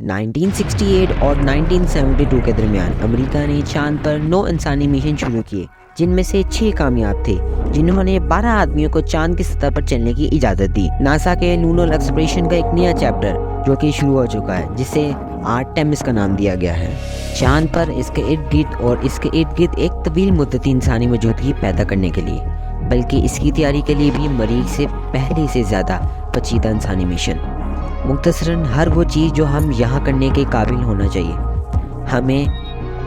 1968 और 1972 के दरमियान अमेरिका ने चांद पर 9 इंसानी मिशन शुरू किए, जिनमें से 6 कामयाब थे, जिन्होंने 12 आदमियों को चांद की सतह पर चलने की इजाज़त दी। नासा के लूनर एक्सप्लोरेशन का एक नया चैप्टर जो कि शुरू हो चुका है, जिसे आर्टेमिस का नाम दिया गया है। चांद पर इसके इर्द गिर्द एक तवील मुद्दती इंसानी मौजूदगी पैदा करने के लिए, बल्कि इसकी तैयारी के लिए भी मरीख से पहले से ज़्यादा पेचीदा इंसानी मिशन। मुख्तसरन हर वो चीज़ जो हम यहाँ करने के काबिल होना चाहिए, हमें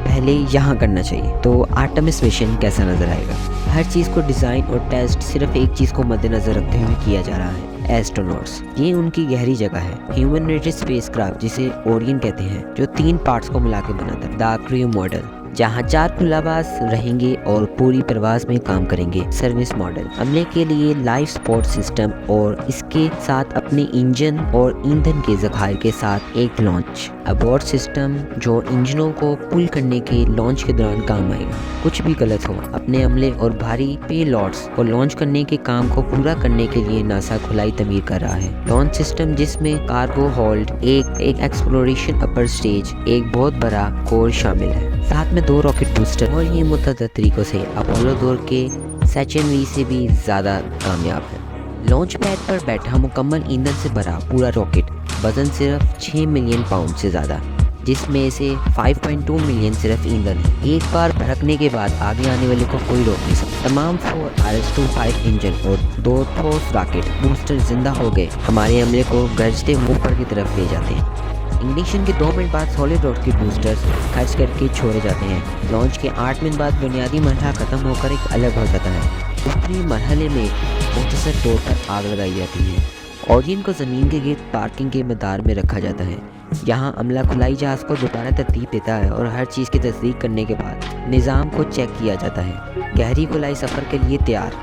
पहले यहाँ करना चाहिए। तो आर्टेमिस मिशन कैसा नज़र आएगा? हर चीज़ को डिज़ाइन और टेस्ट सिर्फ एक चीज़ को मद्देनज़र रखते हुए किया जा रहा है, एस्ट्रोनॉट्स। ये उनकी गहरी जगह है। ह्यूमैनिटेड स्पेसक्राफ्ट, जिसे ओरियन कहते हैं, जो 3 पार्ट्स को मिला के बना था। द क्रू मॉडल, जहाँ 4 खुलाबाज रहेंगे और पूरी परवाज में काम करेंगे। सर्विस मॉडल, हमले के लिए लाइफ सपोर्ट सिस्टम और इसके साथ अपने इंजन और ईंधन के ज़खायर के साथ एक लॉन्च। अबॉर्ड सिस्टम, जो इंजनों को पुल करने के लॉन्च के दौरान काम आएगा। कुछ भी गलत हो, अपने अमले और भारी पेलॉड्स को लॉन्च करने के काम को पूरा करने के लिए नासा खुलाई तमीर कर रहा है। लॉन्च सिस्टम, जिसमें कार्गो होल्ड, एक एक्सप्लोरेशन अपर स्टेज, एक बहुत बड़ा कोर शामिल है, साथ में 2 रॉकेट बूस्टर, और ये मुतअद्दिद तरीकों से अपोलो दौर के सेचन वी से भी ज़्यादा कामयाब है। लॉन्च पैड पर बैठा मुकम्मल ईंधन से भरा पूरा रॉकेट, वजन सिर्फ 6 मिलियन पाउंड से ज़्यादा, जिसमें से 5.2 मिलियन सिर्फ ईंधन है। एक बार भड़कने के बाद आगे आने वाले को कोई रोक नहीं सकता। तमाम 4 RS-25 इंजन और 2 ठोस रॉकेट बूस्टर जिंदा हो गए, हमारे हमले को गरजते ऊपर की तरफ ले जाते हैं। इग्निशन के 2 मिनट बाद सॉलिड रॉकेट बूस्टर्स खर्च करके छोड़े जाते हैं। लॉन्च के 8 मिनट बाद बुनियादी मरहला ख़त्म होकर एक अलग हो जाता है। ऊपरी मरहले में मुख्तसर तौर पर आग लगाई जाती है। ऑडियन को ज़मीन के गिर्द पार्किंग के मैदार में रखा जाता है। यहाँ अमला खुलाई जहाज़ को दोबारा तरतीब देता है और हर चीज़ की तस्दीक करने के बाद निज़ाम को चेक किया जाता है। गहरी खुलाई सफ़र के लिए तैयार।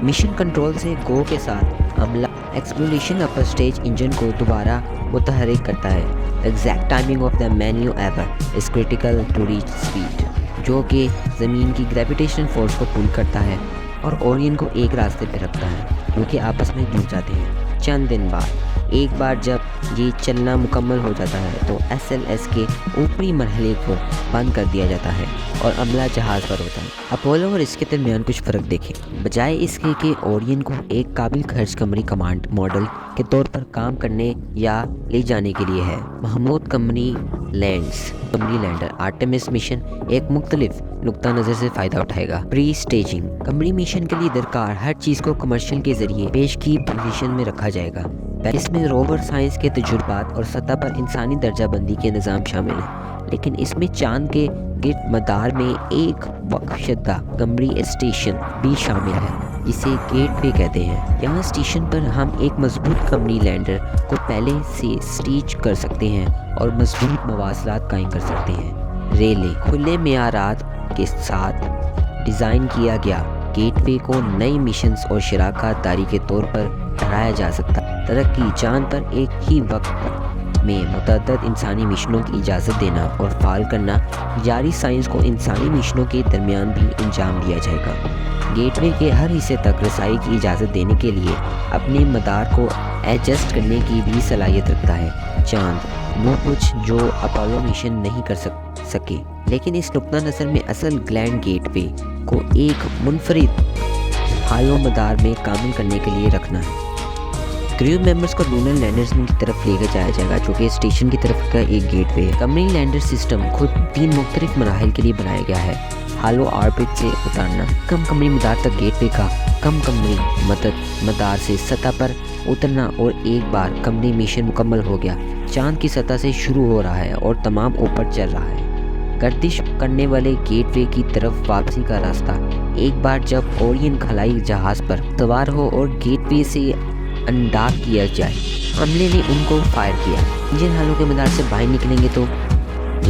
मिशन कंट्रोल से गो के साथ अमला एक्सप्लोरेशन अपर स्टेज इंजन को दोबारा मुतहरिक करता है। Exact timing of the menu ever is critical to reach speed, जो कि ज़मीन की ग्रेविटेशनल फोर्स को पुल करता है और ओरियन को एक रास्ते पर रखता है, जो कि आपस में जुड़ जाते हैं। चंद दिन बाद, एक बार जब ये चलना मुकम्मल हो जाता है, तो SLS के ऊपरी मरहले को बंद कर दिया जाता है और अमला जहाज़ पर होता है। अपोलो और इसके दरमियान कुछ फ़र्क देखें। बजाय इसके कि ओरियन को एक काबिल खर्च कमरी कमांड मॉडल के तौर पर काम करने या ले जाने के लिए है, महमूद कमरी लैंडर आर्टेमिस मिशन एक मुख्तलिफ नुक्ता नज़र से फ़ायदा उठाएगा। प्री स्टेजिंग, कमरी मिशन के लिए दरकार हर चीज़ को कमर्शियल के ज़रिए पेश की पोजीशन में रखा जाएगा। इसमें रोवर साइंस के तजुर्बात और सतह पर इंसानी दर्जाबंदी के निज़ाम शामिल है, लेकिन इसमें चांद के गिर्द मदार में एक वक्फशुदा कमरी स्टेशन भी शामिल है, जिसे गेटवे कहते हैं। यहाँ स्टेशन पर हम एक मजबूत कमरी लैंडर को पहले से स्टीच कर सकते हैं और मजबूत मवासलात कायम कर सकते हैं। रेले, खुले मेयारात के साथ डिज़ाइन किया गया गेटवे को नई मिशंस और शराकत दारी के तौर पर बढ़ाया जा सकता है। तरक्की, चांद पर एक ही वक्त में मुतअद्दिद इंसानी मिशनों की इजाज़त देना और फाल करना। जारी साइंस को इंसानी मिशनों के दरमियान भी अंजाम दिया जाएगा। गेटवे के हर हिस्से तक रसाई की इजाज़त देने के लिए अपने मदार को एडजस्ट करने की भी सलाहियत रखता है। चांद, वो कुछ जो अपोलो मिशन नहीं कर सके, लेकिन इस नुक्ता नज़र में असल ग्लैंड गेटवे को एक मुनफरिद हालो मदार में कामिल करने के लिए रखना है। क्रू मेंबर्स को लूनर लैंडर्स की तरफ लेकर जाया जाएगा, जो कि स्टेशन की तरफ का एक गेटवे है। कमरी लैंडर सिस्टम खुद 3 मुख्तलिफ मराहिल के लिए बनाया गया है। हालो ऑर्बिट से उतारना, कम कमरी मदार तक गेटवे का कम कमरी मदार से सतह पर उतरना, और एक बार कमरी मिशन मुकम्मल हो गया, चांद की सतह से शुरू हो रहा है और तमाम ऊपर चल रहा है। गर्दिश करने वाले गेटवे की तरफ वापसी का रास्ता, एक बार जब ओरियन खलाई जहाज़ पर सवार हो और गेटवे से अनडॉक किया जाए। हमले ने उनको फायर किया। इंजन हालों के मदार से बाहर निकलेंगे तो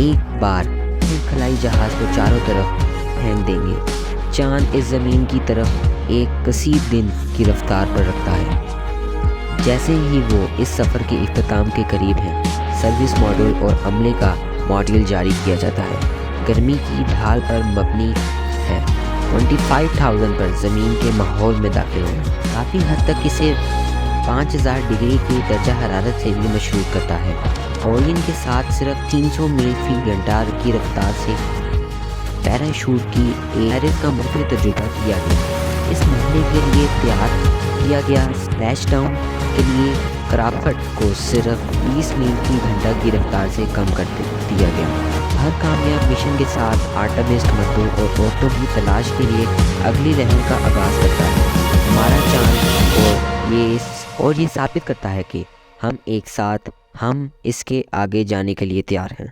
एक बार खलाई जहाज़ को चारों तरफ फेंक देंगे। चांद इस ज़मीन की तरफ एक कसीर दिन की रफ्तार पर रखता है। जैसे ही वो इस सफ़र के इख्तिताम के करीब है, सर्विस मॉडल और अमले का मॉड्यूल जारी किया जाता है। गर्मी की ढाल पर मबनी है। 25,000 पर ज़मीन के माहौल में दाखिल होना काफ़ी हद तक इसे 5000 डिग्री की दर्जा हरारत से भी मशरूत करता है। اوریون کے ساتھ صرف 300 میل فی گھنٹہ کی رفتار سے پیراشوٹ کی ایئرز کا مختلف تجربہ کیا گیا۔ اس مرحلے کے لیے تیار کیا گیا سپلیش ڈاؤن کے لیے کرافٹ کو صرف 20 میل فی گھنٹہ کی رفتار سے کم کر دیا گیا۔ ہر کامیاب مشن کے ساتھ آرٹمس مردوں اور عورتوں کی تلاش کے لیے اگلی لہر کا آغاز کرتا ہے۔ ہمارا چاند اور یہ ثابت کرتا ہے کہ ہم ایک ساتھ ہم اس کے آگے جانے کے لیے تیار ہیں۔